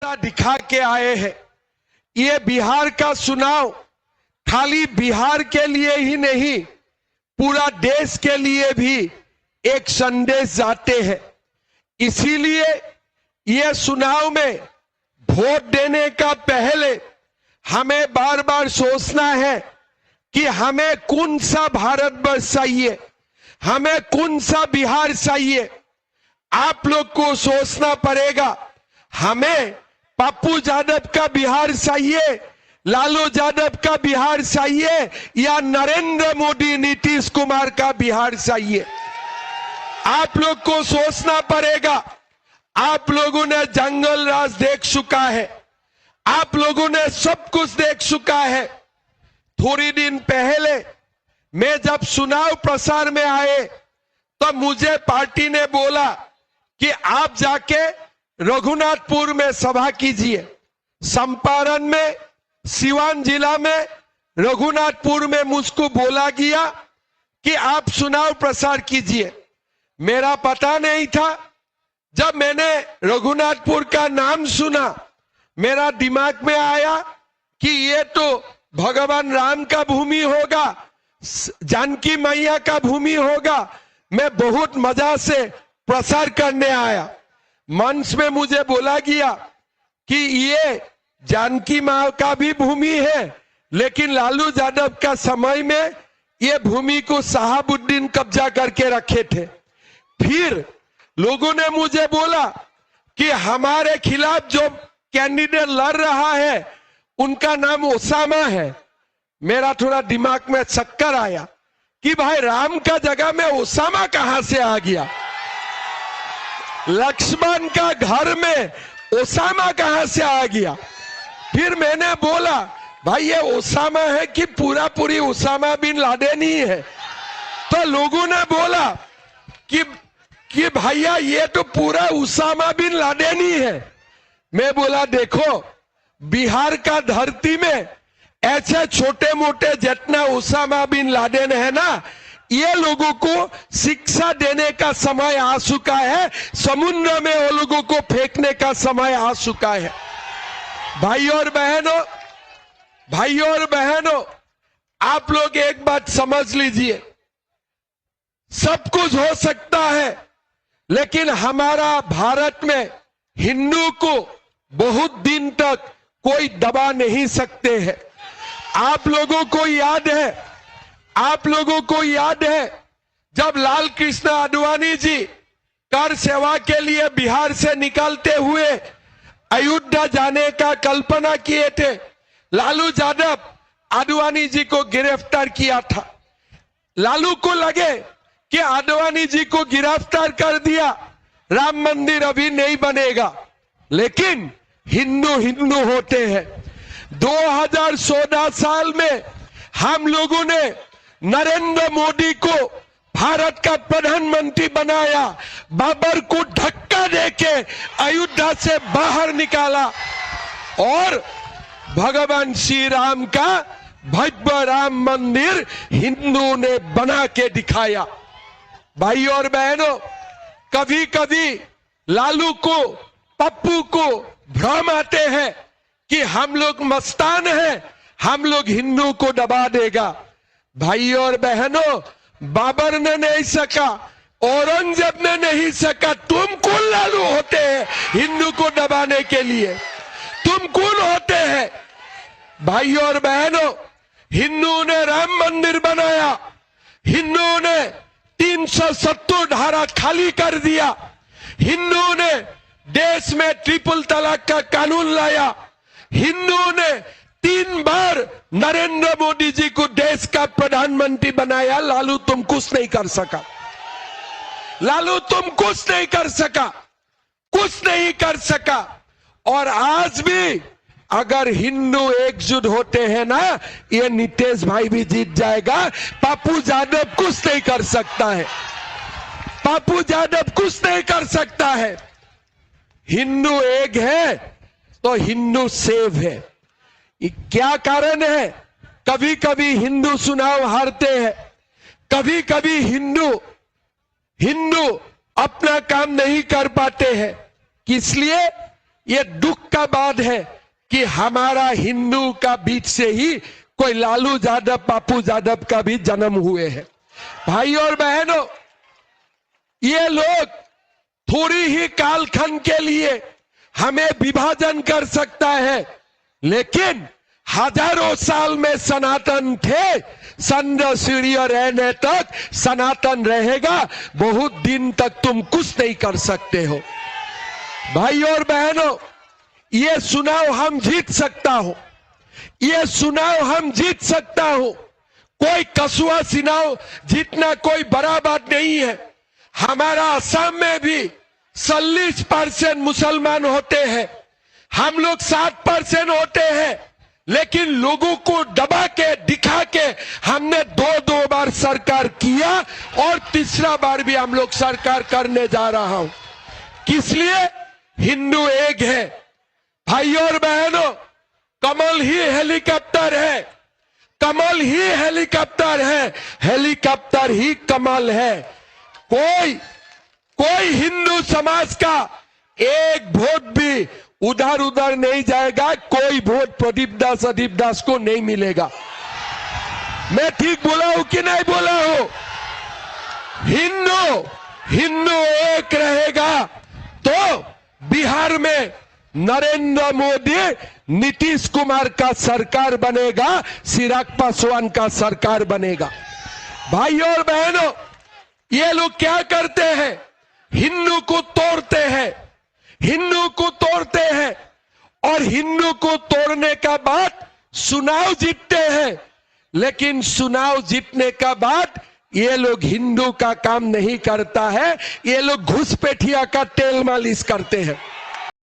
दिखा के आए हैं। ये बिहार का चुनाव खाली बिहार के लिए ही नहीं, पूरा देश के लिए भी एक संदेश जाते हैं। इसीलिए ये चुनाव में वोट देने का पहले हमें बार बार सोचना है कि हमें कौन सा भारतवर्ष चाहिए, हमें कौन सा बिहार चाहिए। आप लोग को सोचना पड़ेगा, हमें पप्पू यादव का बिहार चाहिए, लालू यादव का बिहार चाहिए, या नरेंद्र मोदी नीतीश कुमार का बिहार चाहिए। आप लोग को सोचना पड़ेगा। आप लोगों ने जंगल राज देख चुका है, आप लोगों ने सब कुछ देख चुका है। थोड़ी दिन पहले मैं जब चुनाव प्रचार में आए तो मुझे पार्टी ने बोला कि आप जाके रघुनाथपुर में सभा कीजिए। चंपारण में, सिवान जिला में, रघुनाथपुर में मुझको बोला गया कि आप चुनाव प्रचार कीजिए। मेरा पता नहीं था। जब मैंने रघुनाथपुर का नाम सुना, मेरा दिमाग में आया कि ये तो भगवान राम का भूमि होगा, जानकी मैया का भूमि होगा। मैं बहुत मजा से प्रचार करने आया। मंच में मुझे बोला गया कि ये जानकी मां का भी भूमि है, लेकिन लालू यादव का समय में ये भूमि को शहाबुद्दीन कब्जा करके रखे थे। फिर लोगों ने मुझे बोला कि हमारे खिलाफ जो कैंडिडेट लड़ रहा है उनका नाम ओसामा है। मेरा थोड़ा दिमाग में चक्कर आया कि भाई राम का जगह में ओसामा कहां से आ गया, लक्ष्मण का घर में ओसामा कहां से आ गया। फिर मैंने बोला भाई ये ओसामा है कि पूरी ओसामा बिन लादेन ही है। तो लोगों ने बोला कि भैया ये तो पूरा ओसामा बिन लादेन ही है। मैं बोला देखो, बिहार का धरती में ऐसे छोटे मोटे जितना ओसामा बिन लादेन है ना, ये लोगों को शिक्षा देने का समय आ चुका है। समुद्र में वो लोगों को फेंकने का समय आ चुका है। भाइयों और बहनों, आप लोग एक बात समझ लीजिए, सब कुछ हो सकता है, लेकिन हमारा भारत में हिंदू को बहुत दिन तक कोई दबा नहीं सकते हैं। आप लोगों को याद है जब लाल कृष्ण आडवाणी जी कर सेवा के लिए बिहार से निकलते हुए अयोध्या जाने का कल्पना किए थे। लालू यादव आडवाणी जी को गिरफ्तार किया था। लालू को लगे कि आडवाणी जी को गिरफ्तार कर दिया, राम मंदिर अभी नहीं बनेगा। लेकिन हिंदू होते हैं। 2014 साल में हम लोगों ने नरेंद्र मोदी को भारत का प्रधानमंत्री बनाया, बाबर को धक्का देके अयोध्या से बाहर निकाला और भगवान श्री राम का भव्य राम मंदिर हिंदुओं ने बना के दिखाया। भाइयों और बहनों, कभी कभी लालू को, पप्पू को भ्रम आते हैं कि हम लोग मस्तान हैं, हम लोग हिंदू को दबा देगा। भाइयों और बहनों, बाबर ने नहीं सका, औरंगजेब ने नहीं सका। तुम कौन लालू होते हैं हिंदू को दबाने के लिए? तुम कौन होते हैं? भाइयों और बहनों, हिंदुओं ने राम मंदिर बनाया, हिंदुओं ने 370 धारा खाली कर दिया, हिंदुओं ने देश में ट्रिपल तलाक का कानून लाया, हिंदुओं ने 3 बार नरेंद्र मोदी जी को देश का प्रधानमंत्री बनाया। लालू तुम कुछ नहीं कर सका, लालू तुम कुछ नहीं कर सका, कुछ नहीं कर सका। और आज भी अगर हिंदू एकजुट होते हैं ना, ये नीतीश भाई भी जीत जाएगा। पप्पू यादव कुछ नहीं कर सकता है, पप्पू यादव कुछ नहीं कर सकता है। हिंदू एक है तो हिंदू सेव है। क्या कारण है? कभी कभी हिंदू चुनाव हारते हैं, कभी कभी हिंदू अपना काम नहीं कर पाते हैं। किस लिए? ये दुख का बात है कि हमारा हिंदू का बीच से ही कोई लालू यादव, पप्पू यादव का भी जन्म हुए हैं। भाई और बहनों, ये लोग थोड़ी ही कालखंड के लिए हमें विभाजन कर सकता है, लेकिन हजारों साल में सनातन थे, संग सीढ़ियों रहने तक सनातन रहेगा। बहुत दिन तक तुम कुछ नहीं कर सकते हो। भाई और बहनों, ये चुनाव हम जीत सकता हो, ये चुनाव हम जीत सकता हो। कोई कसूआ चुनाव जीतना कोई बड़ा बात नहीं है। हमारा असम में भी 40% मुसलमान होते हैं, हम लोग 7% होते हैं, लेकिन लोगों को दबा के दिखा के हमने दो बार सरकार किया और तीसरा बार भी हम लोग सरकार करने जा रहा हूं। किस लिए? हिंदू एक है। भाई और बहनों, कमल ही हेलीकॉप्टर है, कमल ही हेलीकॉप्टर है, हेलीकॉप्टर ही कमल है। कोई हिंदू समाज का एक वोट भी उधर उधर नहीं जाएगा, कोई वोट प्रदीप दास को नहीं मिलेगा। मैं ठीक बोला हूं कि नहीं बोला हूं? हिंदू एक रहेगा तो बिहार में नरेंद्र मोदी, नीतीश कुमार का सरकार बनेगा, चिराग पासवान का सरकार बनेगा। भाई और बहनों, ये लोग क्या करते हैं? हिंदू को तोड़ते हैं, हिंदू को तोड़ते हैं और हिंदू को तोड़ने का बाद चुनाव जीतते हैं। लेकिन चुनाव जीतने का बाद ये लोग हिंदू का काम नहीं करता है, ये लोग घुसपैठिया का तेल मालिश करते हैं।